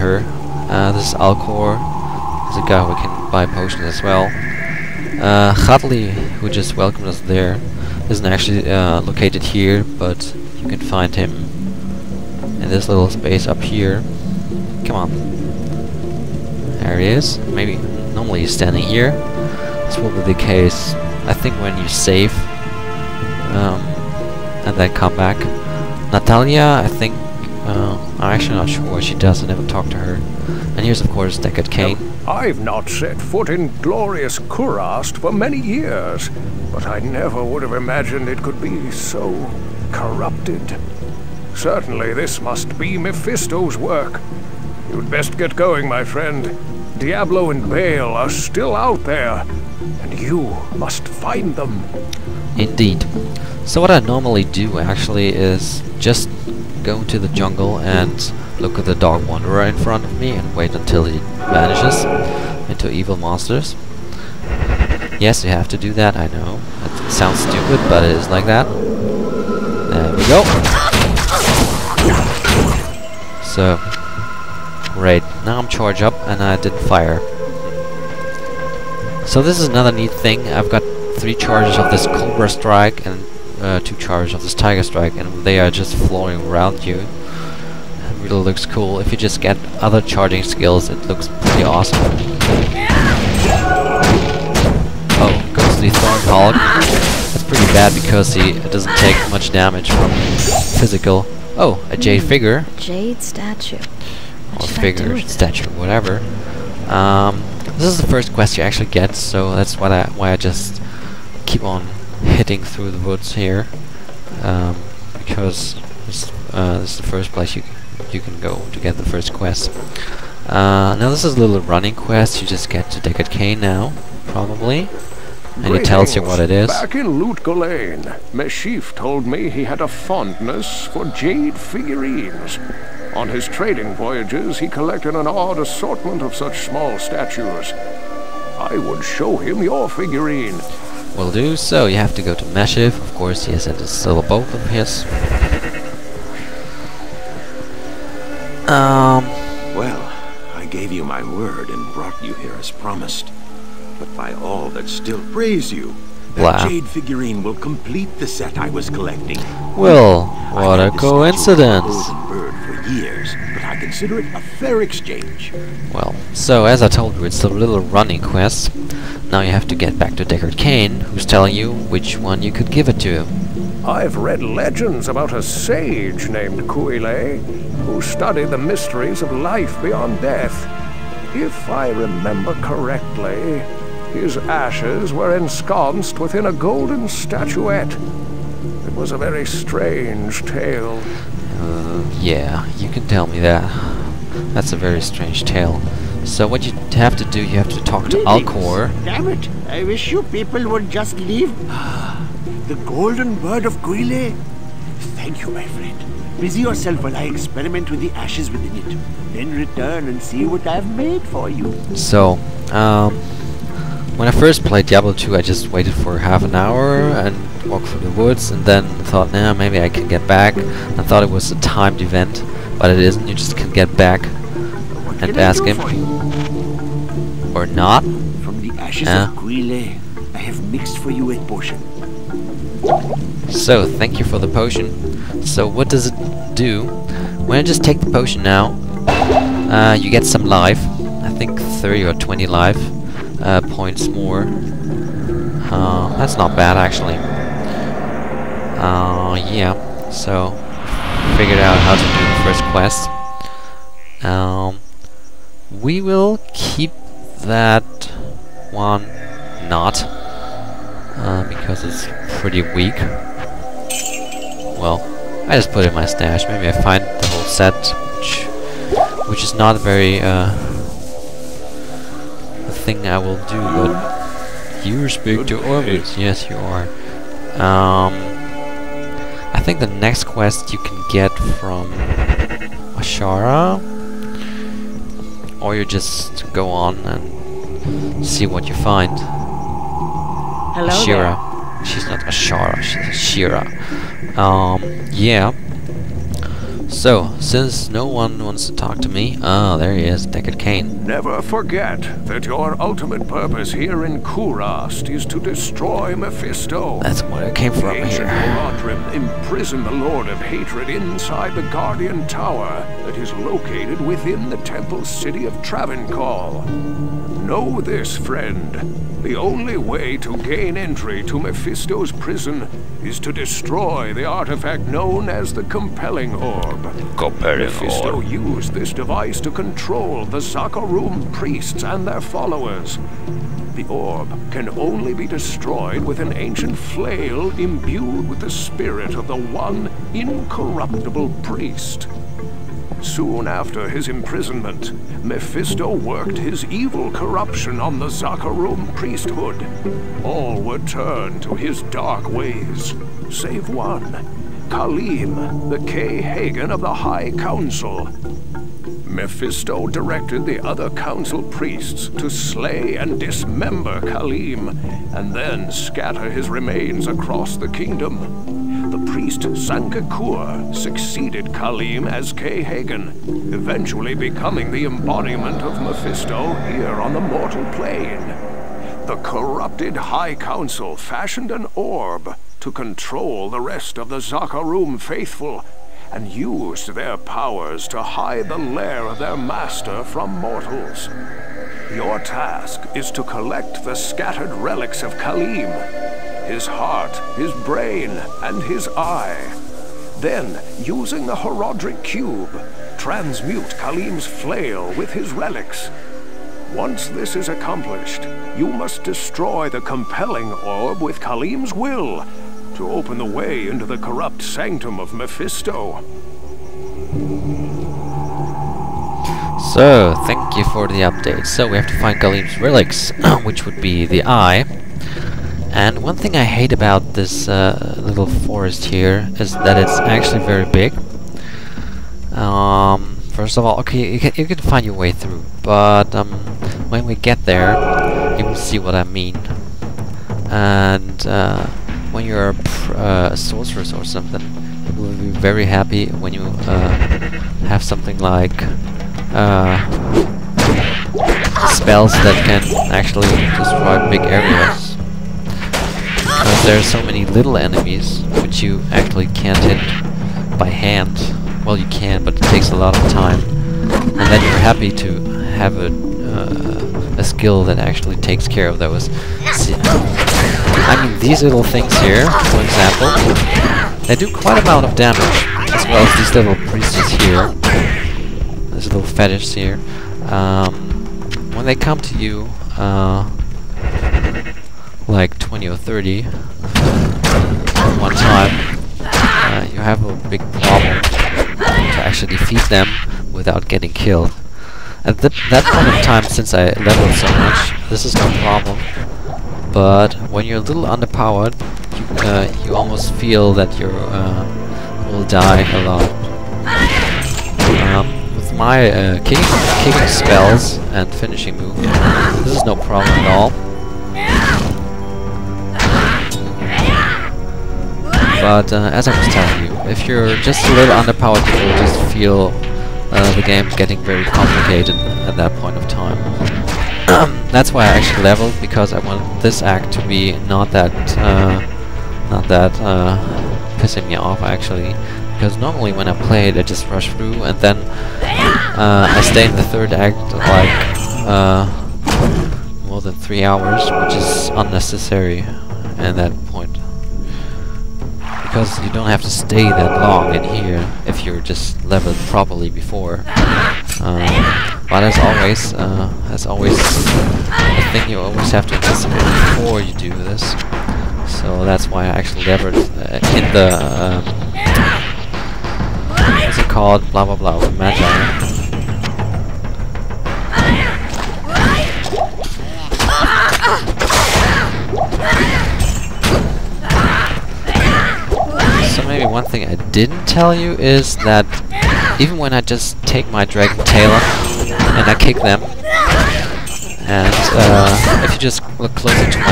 her. This is Alcor. There's a guy who can buy potions as well. Hadley, who just welcomed us there, isn't actually located here, but you can find him in this little space up here. Come on. There he is. Maybe normally he's standing here. This will be the case, I think, when you save and then come back. Natalia, I think, I'm actually not sure what she does. I never talked to her. And here's, of course, Deckard Cain. I've not set foot in glorious Kurast for many years, but I never would have imagined it could be so corrupted. Certainly this must be Mephisto's work. You'd best get going, my friend. Diablo and Baal are still out there, and you must find them. Indeed. So what I normally do, actually, is just go into the jungle and look at the Dog Wanderer in front of me and wait until he vanishes into evil monsters. Yes, you have to do that, I know. It sounds stupid, but it is like that. There we go. So, great. Now I'm charged up and I didn't fire. So this is another neat thing. I've got 3 charges of this Cobra Strike and 2 charges of this Tiger Strike, and they are just flowing around you. It really looks cool. If you just get other charging skills, it looks pretty awesome. Oh, goes the Thorn Hog. That's pretty bad because he doesn't take much damage from physical. Oh, a jade figure. Jade statue. Or figure, statue, whatever. This is the first quest you actually get, so that's why I just keep on hitting through the woods here, because this is the first place you can go to get the first quest. Now this is a little running quest. You just get to Deckard Cain now, probably, and it tells you what it is. Back in Lutgolane, Meshif told me he had a fondness for jade figurines. On his trading voyages, he collected an odd assortment of such small statues. I would show him your figurine. Will do. So you have to go to Meshif. Of course, he has a little boat of his. Well, I gave you my word and brought you here as promised. But by all that still praise you, that jade figurine will complete the set I was collecting. Well, what a coincidence. Years, but I consider it a fair exchange. Well, so as I told you, it's a little running quest. Now you have to get back to Deckard Cain, who's telling you which one you could give it to. I've read legends about a sage named Kuile, who studied the mysteries of life beyond death. If I remember correctly, his ashes were ensconced within a golden statuette. It was a very strange tale. Yeah, you can tell me that. That's a very strange tale. So what you have to do, you have to talk to Alcor. Damn it! I wish you people would just leave. The golden bird of Guile. Thank you, my friend. Busy yourself while I experiment with the ashes within it. Then return and see what I've made for you. So, when I first played Diablo 2, I just waited for half an hour and walked through the woods, and then thought, nah, maybe I can get back. I thought it was a timed event, but it isn't. You just can get back and ask him. Or not. From the ashes of Guile, I have mixed for you a potion. So, thank you for the potion. So, what does it do? When I just take the potion now, you get some life. I think 30 or 20 life points more. That's not bad, actually. Yeah, so figured out how to do the first quest. We will keep that one not, because it's pretty weak. Well, I just put it in my stash. Maybe I find the whole set, which is not very the thing I will do, but you speak to Orbits. Yes, you are. I think the next quest you can get from Ashara, or you just go on and see what you find. Hello Shira. She's not Ashara, she's Shira. Yeah. So, since no one wants to talk to me, there he is, Deckard Cain. Never forget that your ultimate purpose here in Kurast is to destroy Mephisto. That's where I came from The ancient here. Horadrim imprisoned the Lord of Hatred inside the Guardian Tower that is located within the temple city of Travancore. Know this, friend. The only way to gain entry to Mephisto's prison is to destroy the artifact known as the Compelling Orb. Mephisto used this device to control the Zakarum priests and their followers. The orb can only be destroyed with an ancient flail imbued with the spirit of the one incorruptible priest. Soon after his imprisonment, Mephisto worked his evil corruption on the Zakarum priesthood. All were turned to his dark ways, save one, Khalim, the K-Hagen of the High Council. Mephisto directed the other council priests to slay and dismember Khalim, and then scatter his remains across the kingdom. The priest Sankakur succeeded Khalim as K-Hagen, eventually becoming the embodiment of Mephisto here on the mortal plane. The corrupted High Council fashioned an orb to control the rest of the Zakarum faithful, and used their powers to hide the lair of their master from mortals. Your task is to collect the scattered relics of Khalim, his heart, his brain, and his eye. Then, using the Horadric Cube, transmute Khalim's flail with his relics. Once this is accomplished, you must destroy the Compelling Orb with Khalim's will to open the way into the corrupt sanctum of Mephisto. So, thank you for the update. So, we have to find Khalim's relics, which would be the eye. And one thing I hate about this little forest here is that it's actually very big. First of all, okay, you can find your way through, but when we get there, you will see what I mean. And when you're a sorceress or something, you will be very happy when you have something like spells that can actually destroy big areas. Because there are so many little enemies which you actually can't hit by hand. Well, you can, but it takes a lot of time. And then you're happy to have a skill that actually takes care of those. See, I mean, these little things here, for example, they do quite a amount of damage, as well as these little priests here. These little fetishes here. When they come to you, like 20 or 30 at one time, you have a big problem to actually defeat them without getting killed. At that point in time, since I leveled so much, this is no problem. But when you're a little underpowered, you almost feel that you will die a lot. With my kicking spells and finishing move, this is no problem at all. But as I was telling you, if you're just a little underpowered, you will just feel the game getting very complicated at that point of time. That's why I actually leveled, because I want this act to be not that pissing me off actually. Because normally when I play it, I just rush through, and then I stay in the third act like more than 3 hours, which is unnecessary at that point. Because you don't have to stay that long in here if you're just leveled properly before. But as always, the thing you always have to anticipate before you do this. So that's why I actually leveled in the what's it called? Blah blah blah. Magi. So maybe one thing I didn't tell you is that even when I just take my dragon tail and I kick them, and if you just look closer to my